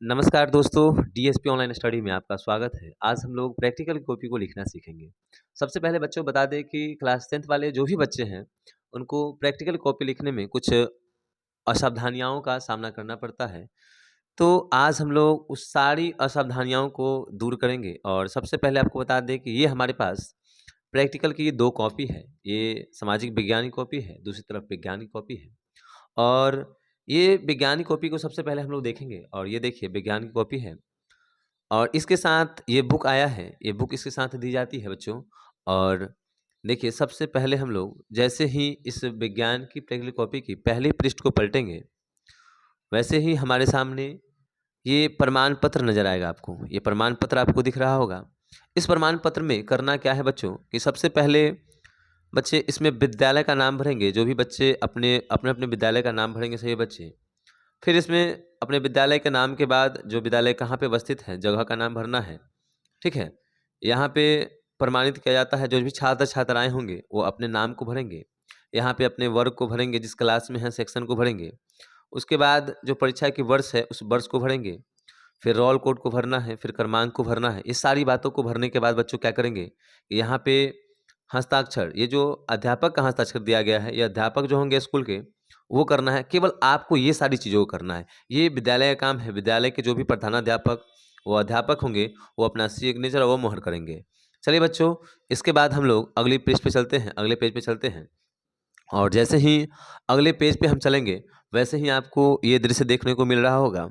नमस्कार दोस्तों, DSP online study में आपका स्वागत है। आज हम लोग प्रैक्टिकल कॉपी को लिखना सीखेंगे। सबसे पहले बच्चों बता दें कि क्लास 10th वाले जो भी बच्चे हैं, उनको प्रैक्टिकल कॉपी लिखने में कुछ असावधानियों का सामना करना पड़ता है। तो आज हम लोग उस सारी असावधानियों को दूर करेंगे और सबसे पहले आपको बता दें कि ये हमारे पास प्रैक्टिकल की 2 कॉपी है। ये सामाजिक विज्ञान की कॉपी है, दूसरी तरफ विज्ञान की कॉपी है। और ये विज्ञान की कॉपी को सबसे पहले हम लोग देखेंगे और ये देखिए विज्ञान की कॉपी है और इसके साथ ये बुक आया है, ये बुक इसके साथ दी जाती है बच्चों। और देखिए सबसे पहले हम लोग जैसे ही इस विज्ञान की प्रैक्टिकल कॉपी की पहले पृष्ठ को पलटेंगे, वैसे ही हमारे सामने ये प्रमाण पत्र नज़र आएगा आपको। ये प्रमाण पत्र आपको दिख रहा होगा। इस प्रमाण पत्र में करना क्या है बच्चों कि सबसे पहले बच्चे इसमें विद्यालय का नाम भरेंगे, जो भी बच्चे अपने विद्यालय का नाम भरेंगे सभी बच्चे। फिर इसमें अपने विद्यालय के नाम के बाद जो विद्यालय कहाँ पे अवस्थित है, जगह का नाम भरना है, ठीक है? यहाँ पे प्रमाणित किया जाता है, जो भी छात्र-छात्राएँ होंगे, वो अपने नाम को भरेंगे। यहाँ पे अपने वर्ग को भरेंगे, जिस क्लास में हैं, सेक्शन को भरेंगे। उसके बाद जो परीक्षा की वर्ष है, उस वर्ष को भरेंगे। फिर रोल कोड को भरना है, फिर क्रमांक को भरना है। ये सारी बातों को भरने के बाद बच्चों क्या करेंगे, यहाँ पे हस्ताक्षर, ये जो अध्यापक का हस्ताक्षर दिया गया है, ये अध्यापक जो होंगे स्कूल के, वो करना है। केवल आपको ये सारी चीज़ों को करना है। ये विद्यालय का काम है। विद्यालय के जो भी प्रधानाध्यापक, वो अध्यापक होंगे, वो अपना सिग्नेचर और वो मोहर करेंगे। चलिए बच्चों, इसके बाद हम लोग अगली पृष्ठ पे चलते हैं, अगले पेज पे चलते हैं। और जैसे ही अगले पेज पे हम चलेंगे, वैसे ही आपको ये दृश्य देखने को मिल रहा होगा।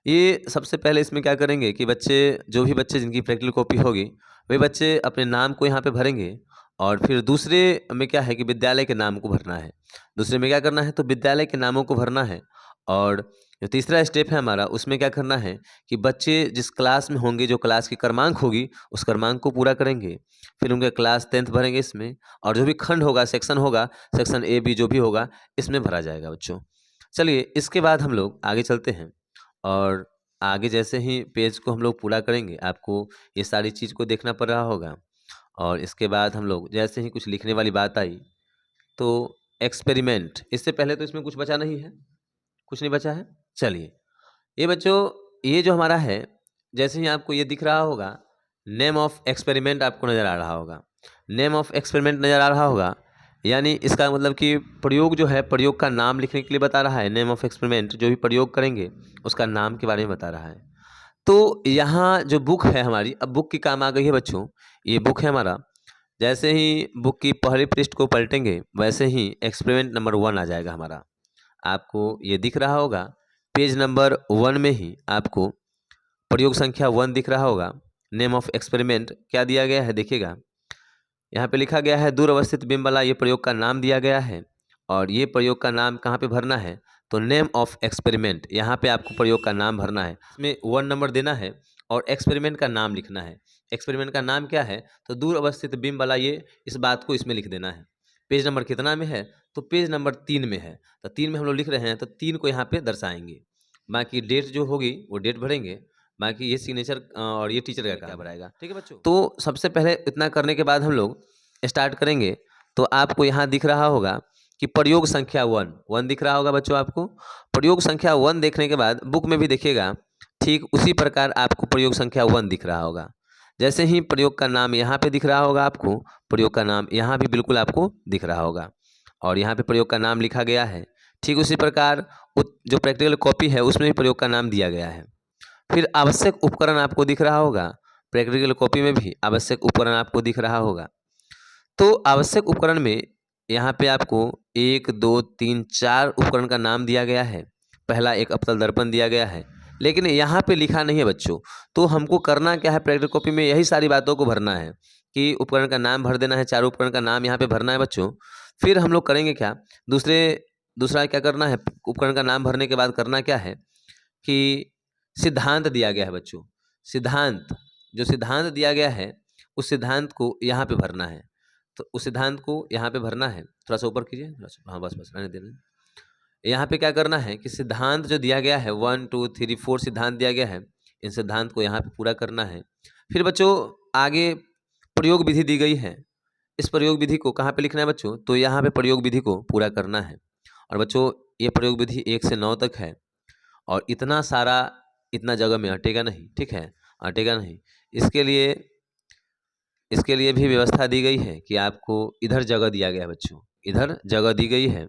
ये सबसे पहले इसमें क्या करेंगे कि बच्चे, जो भी बच्चे जिनकी प्रैक्टिकल कॉपी होगी, वे बच्चे अपने नाम को यहाँ पे भरेंगे और फिर दूसरे में क्या है कि विद्यालय के नाम को भरना है। दूसरे में क्या करना है तो विद्यालय के नामों को भरना है। और जो तीसरा स्टेप है हमारा, उसमें क्या करना है कि बच्चे जिस क्लास में होंगे, जो क्लास की क्रमांक होगी, उस क्रमांक को पूरा करेंगे। फिर उनके क्लास 10th भरेंगे इसमें और जो भी खंड होगा, सेक्शन ए, बी जो भी होगा, इसमें भरा जाएगा बच्चों। चलिए इसके बाद हम लोग आगे चलते हैं और आगे जैसे ही पेज को हम लोग पूरा करेंगे, आपको ये सारी चीज़ को देखना पड़ रहा होगा। और इसके बाद हम लोग जैसे ही कुछ लिखने वाली बात आई, तो एक्सपेरिमेंट, इससे पहले तो इसमें कुछ बचा नहीं है, कुछ नहीं बचा है। चलिए, ये बच्चों, ये जो हमारा है, जैसे ही आपको ये दिख रहा होगा, नेम ऑफ एक्सपेरिमेंट आपको नज़र आ रहा होगा। नेम ऑफ एक्सपेरिमेंट नज़र आ रहा होगा, यानी इसका मतलब कि प्रयोग जो है, प्रयोग का नाम लिखने के लिए बता रहा है। नेम ऑफ एक्सपेरिमेंट, जो भी प्रयोग करेंगे, उसका नाम के बारे में बता रहा है। तो यहाँ जो बुक है हमारी, अब बुक की काम आ गई है बच्चों। ये बुक है हमारा। जैसे ही बुक की पहली पृष्ठ को पलटेंगे, वैसे ही एक्सपेरिमेंट नंबर 1 आ जाएगा हमारा। आपको ये दिख रहा होगा, पेज नंबर 1 में ही आपको प्रयोग संख्या 1 दिख रहा होगा। नेम ऑफ एक्सपेरिमेंट क्या दिया गया है देखिएगा। यहाँ पे लिखा गया है दूर अवस्थित बिंब वाला, ये प्रयोग का नाम दिया गया है। और ये प्रयोग का नाम कहाँ पे भरना है तो नेम ऑफ एक्सपेरिमेंट, यहाँ पे आपको प्रयोग का नाम भरना है। इसमें 1 नंबर देना है और एक्सपेरिमेंट का नाम लिखना है। एक्सपेरिमेंट का नाम क्या है तो दूर अवस्थित बिंब वाला, ये इस बात को इसमें लिख देना है। पेज नंबर कितना में है तो पेज नंबर 3 में है। तो 3 में हम लोग लिख रहे हैं, तो 3 को यहाँ पे दर्शाएंगे। बाकी डेट जो होगी वो डेट भरेंगे। बाकी ये सिग्नेचर और ये टीचर का क्या भराएगा, ठीक है बच्चों। तो सबसे पहले इतना करने के बाद हम लोग स्टार्ट करेंगे। तो आपको यहाँ दिख रहा होगा कि प्रयोग संख्या 1 दिख रहा होगा बच्चों आपको। प्रयोग संख्या 1 देखने के बाद बुक में भी देखिएगा, ठीक उसी प्रकार आपको प्रयोग संख्या 1 दिख रहा होगा। जैसे ही प्रयोग का नाम यहाँ पे दिख रहा होगा आपको, प्रयोग का नाम यहाँ भी बिल्कुल आपको दिख रहा होगा और यहाँ पे प्रयोग का नाम लिखा गया है। ठीक उसी प्रकार जो प्रैक्टिकल कॉपी है उसमें भी प्रयोग का नाम दिया गया है। फिर आवश्यक उपकरण आपको दिख रहा होगा, प्रैक्टिकल कॉपी में भी आवश्यक उपकरण आपको दिख रहा होगा। तो आवश्यक उपकरण में यहाँ पे आपको 1, 2, 3, 4 उपकरण का नाम दिया गया है। पहला एक अवतल दर्पण दिया गया है, लेकिन यहाँ पे लिखा नहीं है बच्चों। तो हमको करना क्या है, प्रैक्टिकल कॉपी में यही सारी बातों को भरना है कि उपकरण का नाम भर देना है, 4 उपकरण का नाम यहाँ पे भरना है बच्चों। फिर हम लोग करेंगे क्या, दूसरा क्या करना है, उपकरण का नाम भरने के बाद करना क्या है कि सिद्धांत दिया गया है बच्चों। सिद्धांत, जो सिद्धांत दिया गया है, उस सिद्धांत को यहाँ पे भरना है। तो उस सिद्धांत को यहाँ पे भरना है। थोड़ा सा ऊपर कीजिए, थोड़ा सा, हाँ बस रहने देना। यहाँ पे क्या करना है कि सिद्धांत जो दिया गया है, 1, 2, 3, 4 सिद्धांत दिया गया है, इन सिद्धांत को यहाँ पे पूरा करना है। फिर बच्चों आगे प्रयोग विधि दी गई है। इस प्रयोग विधि को कहाँ पे लिखना है बच्चों, तो यहाँ पे प्रयोग विधि को पूरा करना है। और बच्चों ये प्रयोग विधि 1 से 9 तक है और इतना सारा इतना जगह में अटेगा नहीं, ठीक है, अटेगा नहीं। इसके लिए इसके लिए भी व्यवस्था दी गई है कि आपको इधर जगह दिया गया है बच्चों, इधर जगह दी गई है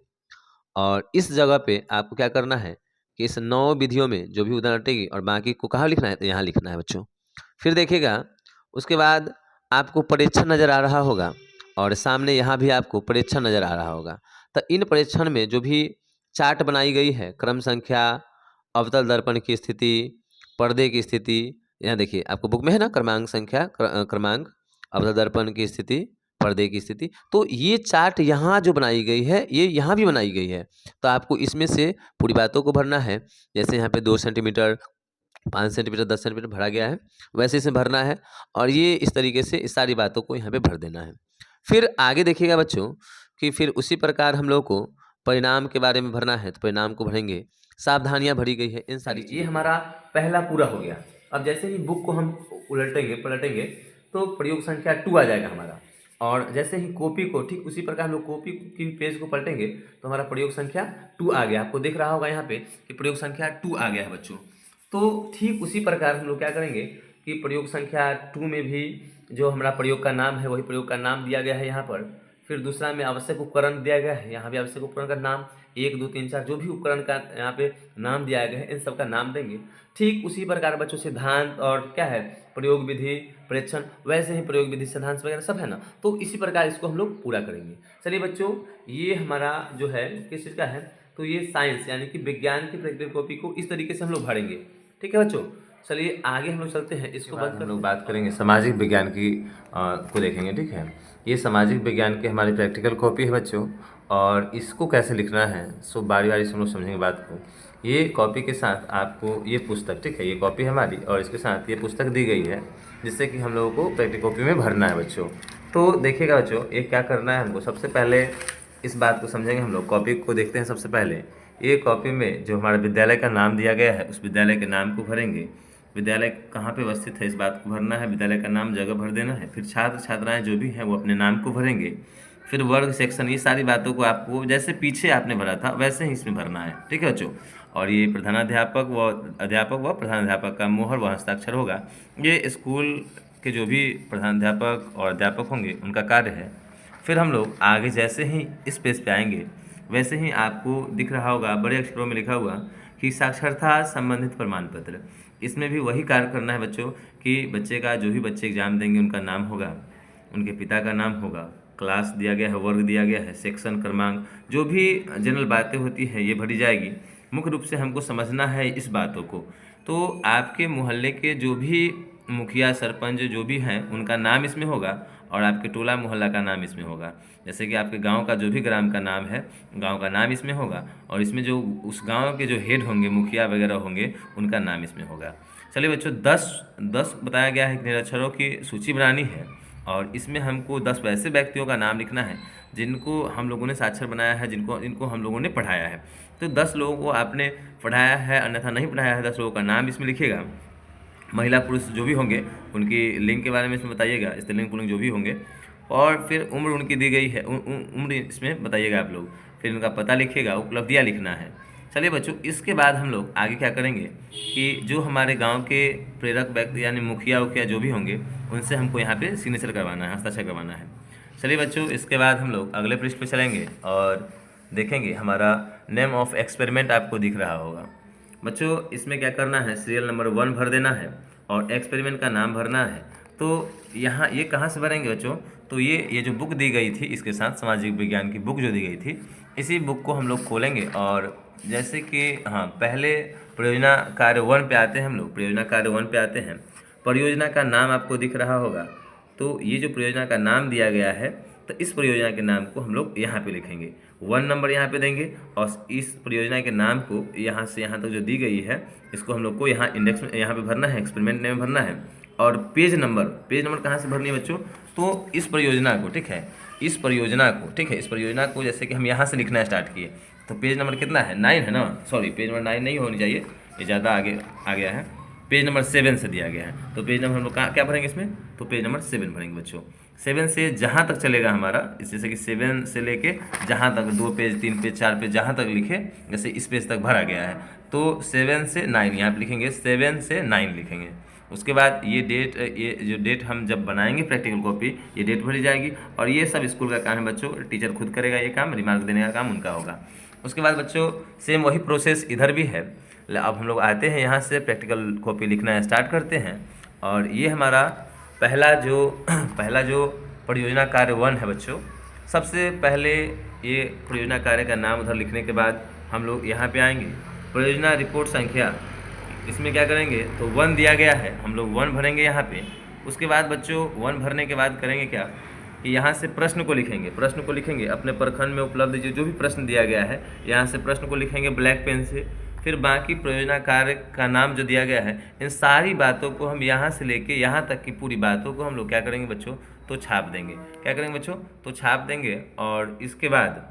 और इस जगह पे आपको क्या करना है कि इस 9 विधियों में जो भी उदाहरण हटेगी और बाकी को कहाँ लिखना है, तो यहाँ लिखना है बच्चों। फिर देखिएगा उसके बाद आपको परीक्षण नज़र आ रहा होगा और सामने यहाँ भी आपको परीक्षण नज़र आ रहा होगा। तो इन परीक्षण में जो भी चार्ट बनाई गई है, क्रम संख्या, अवतल दर्पण की स्थिति, पर्दे की स्थिति, यहाँ देखिए आपको बुक में है ना क्रमांक संख्या, क्रमांक, अवतल दर्पण की स्थिति, पर्दे की स्थिति। तो ये चार्ट यहाँ जो बनाई गई है, ये यहाँ भी बनाई गई है। तो आपको इसमें से पूरी बातों को भरना है। जैसे यहाँ पे 2 सेंटीमीटर, 5 सेंटीमीटर, 10 सेंटीमीटर भरा गया है, वैसे इसे भरना है और ये इस तरीके से इस सारी बातों को यहाँ पे भर देना है। फिर आगे देखिएगा बच्चों कि फिर उसी प्रकार हम लोग को परिणाम के बारे में भरना है, तो परिणाम को भरेंगे। सावधानियाँ भरी गई है इन सारी, ये हमारा पहला पूरा हो गया। अब जैसे ही बुक को हम उलटेंगे पलटेंगे तो प्रयोग संख्या 2 आ जाएगा हमारा, और जैसे ही कॉपी को ठीक उसी प्रकार हम लोग कॉपी की पेज को पलटेंगे तो हमारा प्रयोग संख्या 2 आ गया। आपको दिख रहा होगा यहाँ पे कि प्रयोग संख्या 2 आ गया है बच्चों। तो ठीक उसी प्रकार हम लोग क्या करेंगे कि प्रयोग संख्या 2 में भी जो हमारा प्रयोग का नाम है वही प्रयोग का नाम दिया गया है यहाँ पर। फिर दूसरा में आवश्यक उपकरण दिया गया है, यहाँ भी आवश्यक उपकरण का नाम 1 2 3 4 जो भी उपकरण का यहाँ पे नाम दिया गया है इन सब का नाम देंगे। ठीक उसी प्रकार बच्चों सिद्धांत और क्या है प्रयोग विधि, परीक्षण, वैसे ही प्रयोग विधि, सिद्धांत वगैरह सब है ना, तो इसी प्रकार इसको हम लोग पूरा करेंगे। चलिए बच्चों, ये हमारा जो है किस चीज़ का है, तो ये साइंस यानी कि विज्ञान की प्रैक्टिकल कॉपी को इस तरीके से हम लोग भरेंगे। ठीक है बच्चों, चलिए आगे हम लोग चलते हैं। इसको बाद हम लोग बात करेंगे सामाजिक विज्ञान की को देखेंगे। ठीक है, ये सामाजिक विज्ञान की हमारी प्रैक्टिकल कॉपी है बच्चों, और इसको कैसे लिखना है सो बारी बारी से हम लोग समझेंगे बात को। ये कॉपी के साथ आपको ये पुस्तक, ठीक है, ये कॉपी हमारी और इसके साथ ये पुस्तक दी गई है जिससे कि हम लोगों को प्रैक्टिकल कॉपी में भरना है बच्चों। तो देखिएगा बच्चों, ये क्या करना है हमको, सबसे पहले इस बात को समझेंगे हम लोग। कॉपी को देखते हैं सबसे पहले। ये कॉपी में जो हमारा विद्यालय का नाम दिया गया है उस विद्यालय के नाम को भरेंगे। विद्यालय कहाँ पे अवस्थित है इस बात को भरना है, विद्यालय का नाम, जगह भर देना है। फिर छात्र छात्राएं जो भी हैं वो अपने नाम को भरेंगे। फिर वर्ग, सेक्शन, ये सारी बातों को आपको जैसे पीछे आपने भरा था वैसे ही इसमें भरना है। ठीक है बच्चों, और ये प्रधानाध्यापक व प्रधानाध्यापक का मोहर व हस्ताक्षर होगा। ये स्कूल के जो भी प्रधानाध्यापक और अध्यापक होंगे उनका कार्य है। फिर हम लोग आगे जैसे ही इस पेज पे आएंगे वैसे ही आपको दिख रहा होगा बड़े अक्षरों में लिखा हुआ कि साक्षरता संबंधित प्रमाण पत्र। इसमें भी वही कार्य करना है बच्चों कि बच्चे का, जो भी बच्चे एग्जाम देंगे उनका नाम होगा, उनके पिता का नाम होगा, क्लास दिया गया है, वर्ग दिया गया है, सेक्शन, क्रमांक, जो भी जनरल बातें होती है ये भरी जाएगी। मुख्य रूप से हमको समझना है इस बातों को। तो आपके मोहल्ले के जो भी मुखिया, सरपंच जो भी हैं उनका नाम इसमें होगा और आपके टोला मोहल्ला का नाम इसमें होगा। जैसे कि आपके गांव का जो भी ग्राम का नाम है, गांव का नाम इसमें होगा और इसमें जो उस गांव के जो हेड होंगे, मुखिया वगैरह होंगे, उनका नाम इसमें होगा। चलिए बच्चों, 10 बताया गया है कि निरक्षरों की सूची बनानी है और इसमें हमको 10 वैसे व्यक्तियों का नाम लिखना है जिनको हम लोगों ने साक्षर बनाया है, जिनको हम लोगों ने पढ़ाया है। तो 10 लोगों को आपने पढ़ाया है अन्यथा नहीं पढ़ाया है, 10 लोगों का नाम इसमें लिखिएगा। महिला पुरुष जो भी होंगे उनकी लिंग के बारे में इसमें बताइएगा, स्त्रीलिंग पुल्लिंग जो भी होंगे, और फिर उम्र उनकी दी गई है, उम्र इसमें बताइएगा आप लोग। फिर उनका पता लिखिएगा, उपलब्धियाँ लिखना है। चलिए बच्चों, इसके बाद हम लोग आगे क्या करेंगे कि जो हमारे गांव के प्रेरक व्यक्ति यानी मुखिया उखिया जो भी होंगे उनसे हमको यहाँ पे सिग्नेचर करवाना है, हस्ताक्षर करवाना है। चलिए बच्चों, इसके बाद हम लोग अगले पृष्ठ पे चलेंगे और देखेंगे हमारा नेम ऑफ एक्सपेरिमेंट आपको दिख रहा होगा। बच्चों, इसमें क्या करना है, सीरियल नंबर 1 भर देना है और एक्सपेरिमेंट का नाम भरना है। तो यहाँ ये कहाँ से भरेंगे बच्चों, तो ये जो बुक दी गई थी इसके साथ सामाजिक विज्ञान की बुक जो दी गई थी, इसी बुक को हम लोग खोलेंगे और जैसे कि हाँ, पहले परियोजना कार्य 1 पे आते हैं हम लोग, परियोजना कार्य 1 पे आते हैं। परियोजना का नाम आपको दिख रहा होगा, तो ये जो परियोजना का नाम दिया गया है तो इस परियोजना के नाम को हम लोग यहाँ पे लिखेंगे, 1 नंबर यहाँ पे देंगे और इस परियोजना के नाम को यहाँ से यहाँ तक जो दी गई है इसको हम लोग को यहाँ इंडेक्स में यहाँ पे भरना है, एक्सपेरिमेंट नेम भरना है। और पेज नंबर कहाँ से भरनी है बच्चों, तो इस परियोजना को, ठीक है, इस परियोजना को जैसे कि हम यहाँ से लिखना स्टार्ट किए तो पेज नंबर कितना है, 9 है ना, सॉरी पेज नंबर 9 नहीं होनी चाहिए, ये ज़्यादा आगे आ गया है, पेज नंबर 7 से दिया गया है। तो पेज नंबर हम लोग क्या भरेंगे इसमें, तो पेज नंबर 7 भरेंगे बच्चों। 7 से जहाँ तक चलेगा हमारा, जैसे कि 7 से लेके जहाँ तक 2 पेज 3 पेज 4 पेज जहाँ तक लिखे, जैसे इस पेज तक भरा गया है तो 7 से 9 यहाँ पे लिखेंगे, 7 से 9 लिखेंगे। उसके बाद ये डेट, ये जो डेट हम जब बनाएंगे प्रैक्टिकल कॉपी, ये डेट भरी जाएगी और ये सब स्कूल का काम है बच्चों, टीचर खुद करेगा ये काम, रिमार्क देने का काम उनका होगा। उसके बाद बच्चों सेम वही प्रोसेस इधर भी है। अब हम लोग आते हैं यहाँ से प्रैक्टिकल कॉपी लिखना स्टार्ट करते हैं और ये हमारा पहला जो परियोजना कार्य 1 है बच्चों। सबसे पहले ये परियोजना कार्य का नाम उधर लिखने के बाद हम लोग यहाँ पे आएंगे, परियोजना रिपोर्ट संख्या, इसमें क्या करेंगे तो 1 दिया गया है, हम लोग 1 भरेंगे यहाँ पे। उसके बाद बच्चों 1 भरने के बाद करेंगे क्या कि यहाँ से प्रश्न को लिखेंगे अपने प्रखंड में उपलब्ध जो भी प्रश्न दिया गया है, यहाँ से प्रश्न को लिखेंगे ब्लैक पेन से। फिर बाकी परियोजना कार्य का नाम जो दिया गया है, इन सारी बातों को हम यहाँ से लेके यहाँ तक की पूरी बातों को हम लोग क्या करेंगे बच्चों तो छाप देंगे। क्या करेंगे बच्चों तो छाप देंगे। और इसके बाद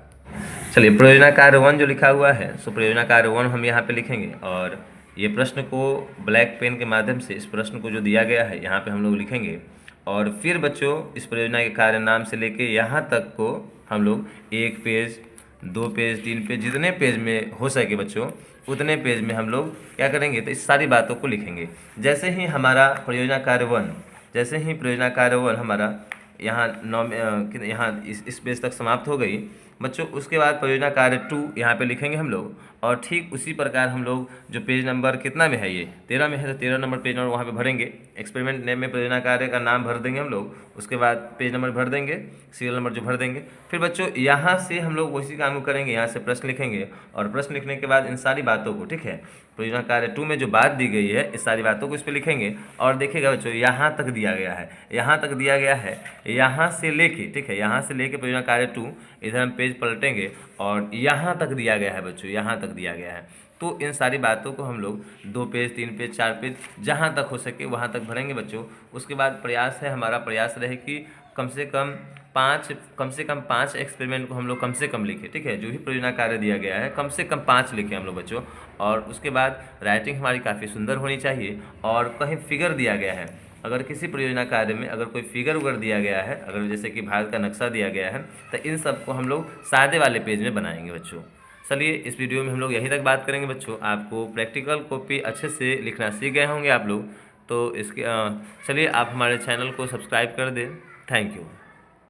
चलिए परियोजना कार्य 1 जो लिखा हुआ है, सो परियोजना कार्य 1 हम यहाँ पे लिखेंगे और ये प्रश्न को ब्लैक पेन के माध्यम से इस प्रश्न को जो दिया गया है यहाँ पे हम लोग लिखेंगे। और फिर बच्चों इस परियोजना के कार्य नाम से लेके यहाँ तक को हम लोग 1 पेज, 2 पेज, 3 पेज, जितने पेज में हो सके बच्चों उतने पेज में हम लोग क्या करेंगे तो इस सारी बातों को लिखेंगे। जैसे ही हमारा परियोजना कार्य 1 हमारा यहाँ इस पेज तक समाप्त हो गई बच्चों, उसके बाद परियोजना कार्य 2 यहाँ पे लिखेंगे हम लोग। और ठीक उसी प्रकार हम लोग जो पेज नंबर कितना में है, ये 13 में है, तो 13 नंबर पेज नंबर वहाँ पे भरेंगे। एक्सपेरिमेंट नेम में परियोजना कार्य का नाम भर देंगे हम लोग, उसके बाद पेज नंबर भर देंगे, सीरियल नंबर जो भर देंगे। फिर बच्चों यहाँ से हम लोग उसी काम को करेंगे, यहाँ से प्रश्न लिखेंगे और प्रश्न लिखने के बाद इन सारी बातों को, ठीक है, परियोजना कार्य 2 में जो बात दी गई है इस सारी बातों को इस पर लिखेंगे। और देखिएगा बच्चों यहाँ तक दिया गया है, यहाँ से लेके, ठीक है, यहाँ से लेके परियोजना कार्य 2 इधर हम पेज पलटेंगे और यहाँ तक दिया गया है बच्चों, यहाँ तक दिया गया है। तो इन सारी बातों को हम लोग 2 पेज, 3 पेज, 4 पेज जहाँ तक हो सके वहाँ तक भरेंगे बच्चों। उसके बाद हमारा प्रयास रहे कि कम से कम 5 एक्सपेरिमेंट को हम लोग कम से कम लिखें, ठीक है, जो भी परियोजना कार्य दिया गया है कम से कम 5 लिखें हम लोग बच्चों। और उसके बाद राइटिंग हमारी काफ़ी सुंदर होनी चाहिए और कहीं फिगर दिया गया है, अगर किसी परियोजना कार्य में अगर कोई फिगर उगर दिया गया है, अगर जैसे कि भारत का नक्शा दिया गया है, तो इन सब को हम लोग सादे वाले पेज में बनाएंगे बच्चों। चलिए इस वीडियो में हम लोग यहीं तक बात करेंगे बच्चों। आपको प्रैक्टिकल कॉपी अच्छे से लिखना सीख गए होंगे आप लोग, तो इसके चलिए आप हमारे चैनल को सब्सक्राइब कर दें। Thank you.